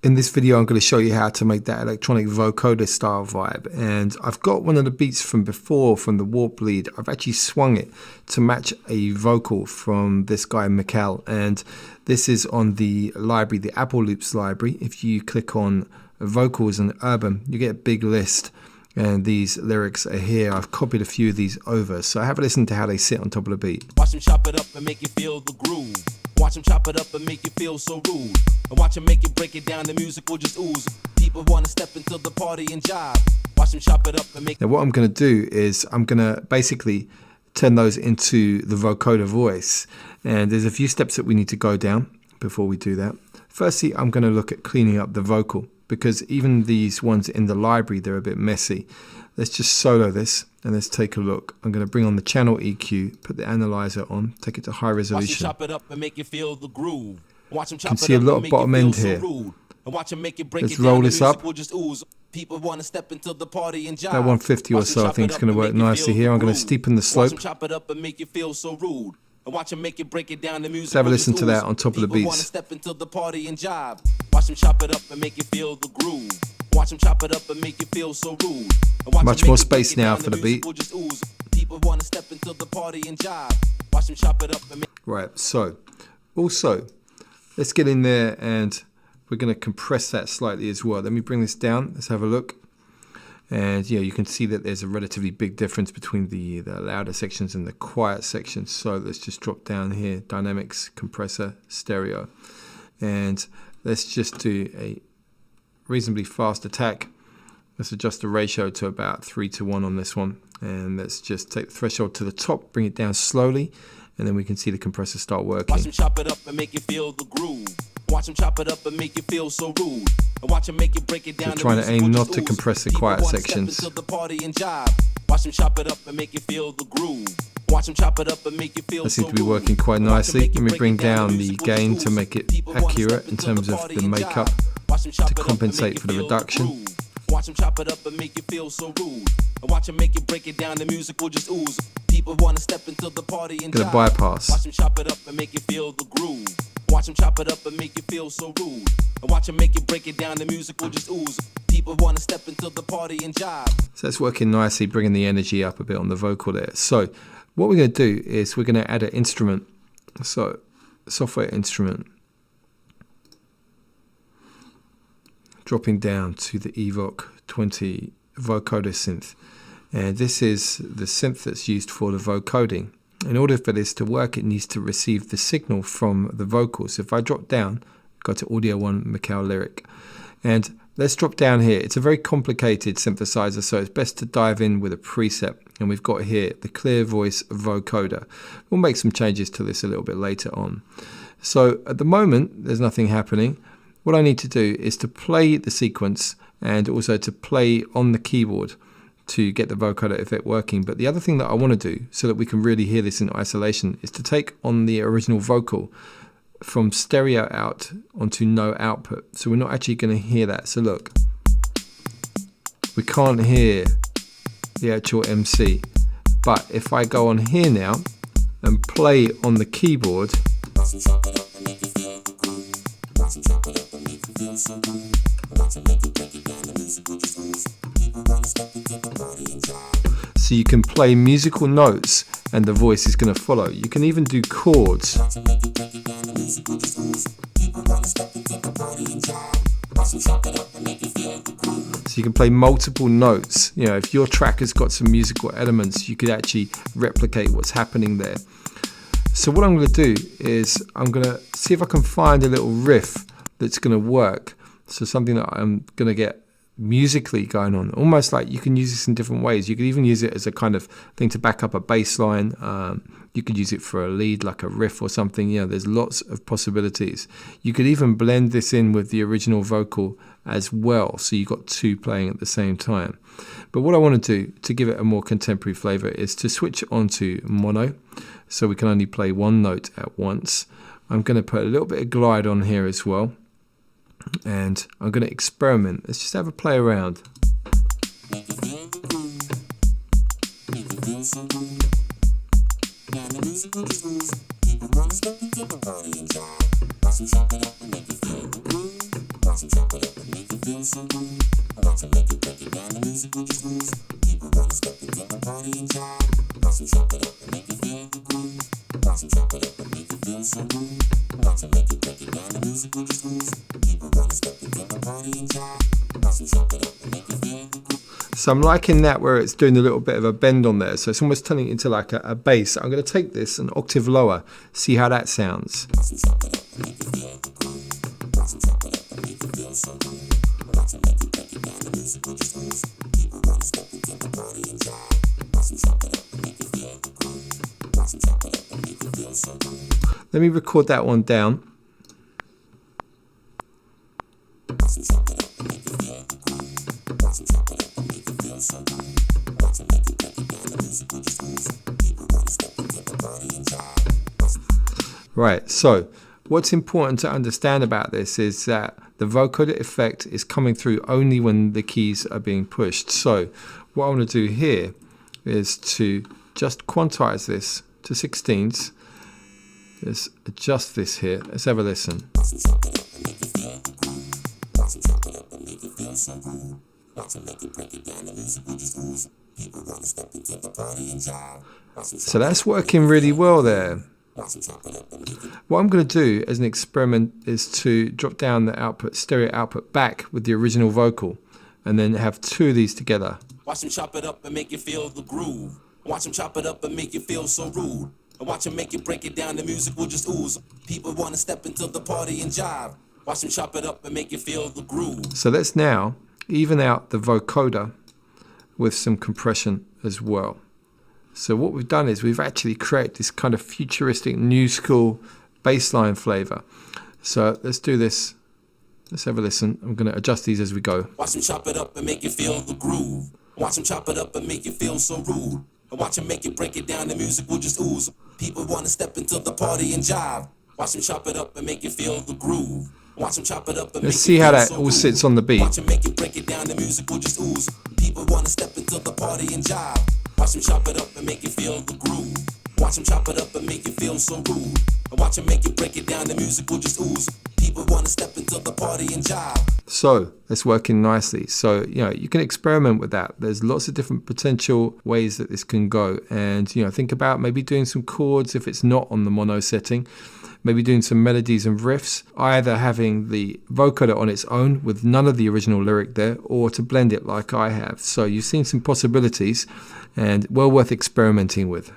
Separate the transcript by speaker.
Speaker 1: In this video, I'm going to show you how to make that electronic vocoder style vibe. And I've got one of the beats from before from the warp lead. I've actually swung it to match a vocal from this guy, Mikal. And this is on the library, the Apple Loops library. If you click on vocals and urban, you get a big list. And these lyrics are here. I've copied a few of these over. So have a listen to how they sit on top of the beat.
Speaker 2: Watch them chop it up and make you feel the groove. Watch them chop it up and make you feel so rude. And watch them make you break it down, the music will just ooze. People want to step into the party and jive. Watch them chop it up and make...
Speaker 1: Now what I'm going to do is I'm going to basically turn those into the vocoder voice. And there's a few steps that we need to go down before we do that. Firstly, I'm going to look at cleaning up the vocal, because even these ones in the library, they're a bit messy. Let's just solo this and let's take a look. I'm going to bring on the channel EQ, put the analyzer on, take it to high resolution.
Speaker 2: Chop it up and make you feel the groove. Watch them
Speaker 1: You can see a lot of bottom end here. Let's roll this up.
Speaker 2: People want to step into the party and jive.
Speaker 1: About 150 or so, I think it's going to work nicely here. I'm going to steepen the slope.
Speaker 2: Chop it up and make you feel so rude. And watch them make you break it down, the music.
Speaker 1: Let's have a listen to that on top of the beats.
Speaker 2: Want to step into the party and jive. Watch them chop it up and make you feel the groove. Watch them chop it up and make you feel so rude.
Speaker 1: Much more space now for the beat.
Speaker 2: People want to step into the party and jive. Watch them chop it up and make...
Speaker 1: Right, so also let's get in there and we're going to compress that slightly as well. Let me bring this down. Let's have a look. And yeah, you can see that there's a relatively big difference between the louder sections and the quiet sections. So let's just drop down here, dynamics, compressor, stereo. And let's just do a reasonably fast attack. Let's adjust the ratio to about 3:1 on this one. And let's just take the threshold to the top, bring it down slowly, and then we can see the compressor start working.
Speaker 2: Watch them chop it up and make you feel the groove. Watch them chop it up and make you feel so rude. And watch them make you break it down.
Speaker 1: So trying to aim not to compress the quiet sections.
Speaker 2: Watch them chop it up and make you feel the groove. Watch them chop it up and make you feel
Speaker 1: so rude. That seems to be working quite nicely. Let me bring down the gain to make it accurate in terms of the makeup to compensate for the reduction.
Speaker 2: Watch them chop it up and make you feel so rude. And watch them make you break it down, the music will just ooze. People want to step into the party and
Speaker 1: gonna bypass.
Speaker 2: Watch them chop it up and make you feel the groove. Watch them chop it up and make you feel so rude. And watch them make you break it down, the music will just ooze. People want to step into the party and jive.
Speaker 1: So that's working nicely, bringing the energy up a bit on the vocal there. So what we're going to do is we're going to add an instrument. So software instrument. Dropping down to the Evoc 20 vocoder synth. And this is the synth that's used for the vocoding. In order for this to work, it needs to receive the signal from the vocals. So if I drop down, go to Audio 1 Mikal Lyric. And let's drop down here. It's a very complicated synthesizer, so it's best to dive in with a preset. And we've got here the Clear Voice Vocoder. We'll make some changes to this a little bit later on. So at the moment, there's nothing happening. What I need to do is to play the sequence and also to play on the keyboard to get the vocoder effect working. But the other thing that I want to do so that we can really hear this in isolation is to take on the original vocal from stereo out onto no output. So we're not actually going to hear that. So look, we can't hear the actual MC. But if I go on here now and play on the keyboard, so you can play musical notes and the voice is going to follow. You can even do chords. So you can play multiple notes. You know, if your track has got some musical elements, you could actually replicate what's happening there. So what I'm going to do is I'm going to see if I can find a little riff that's going to work. So something that I'm going to get musically going on, almost like you can use this in different ways. You could even use it as a kind of thing to back up a bass line. You could use it for a lead, like a riff or something. You know, there's lots of possibilities. You could even blend this in with the original vocal as well, so you've got two playing at the same time. But what I want to do to give it a more contemporary flavor is to switch onto mono, so we can only play one note at once. I'm going to put a little bit of glide on here as well. And I'm going to experiment. Let's just have a play around.
Speaker 2: Watch him chop it up and make it feel so good. Watch him make it break it down, the music will just ooze. People wanna step into the party and jive. Watch him chop it up and make it feel the groove. Watch him chop it up and make it feel so good. Watch him make it break it down, the music will just ooze. People wanna step into the party and jive. Watch him chop it up and make it feel the groove.
Speaker 1: So I'm liking that where it's doing a little bit of a bend on there. So it's almost turning it into like a bass. I'm going to take this an octave lower, see how that sounds. Let me record that one down. Right, so what's important to understand about this is that the vocoder effect is coming through only when the keys are being pushed. So what I want to do here is to just quantize this to 16ths. Let's adjust this here. Let's have a listen. So that's working really well there. What I'm going to do as an experiment is to drop down the output, stereo output back with the original vocal and then have two of these together.
Speaker 2: Watch him chop it up and make you feel the groove. Watch him chop it up and make you feel so rude. And watch him make you break it down, the music will just ooze. People want to step into the party and jive. Watch him chop it up and make you feel the groove.
Speaker 1: So let's now even out the vocoder with some compression as well. So what we've done is we've actually created this kind of futuristic new school bassline flavor. So let's do this. Let's have a listen. I'm going to adjust these as we go.
Speaker 2: Watch him chop it up and make you feel the groove. Watch him chop it up and make you feel so rude. And watch him make you break it down, the music will just ooze. People want to step into the party and jive. Watch him chop it up and make you feel the groove. Watch him chop it up and
Speaker 1: let's see how that all sits on the beat.
Speaker 2: Watch him make you break it down, the music will just ooze. People want to step into the party and jive. Watch him chop it up and make you feel the groove. Watch him chop it up and make you feel so rude. And watch him make you break it down, the music will just ooze. People want to step into the party and jive.
Speaker 1: So that's working nicely. So, you can experiment with that. There's lots of different potential ways that this can go. And, think about maybe doing some chords if it's not on the mono setting. Maybe doing some melodies and riffs, either having the vocoder on its own with none of the original lyric there, or to blend it like I have. So you've seen some possibilities and well worth experimenting with.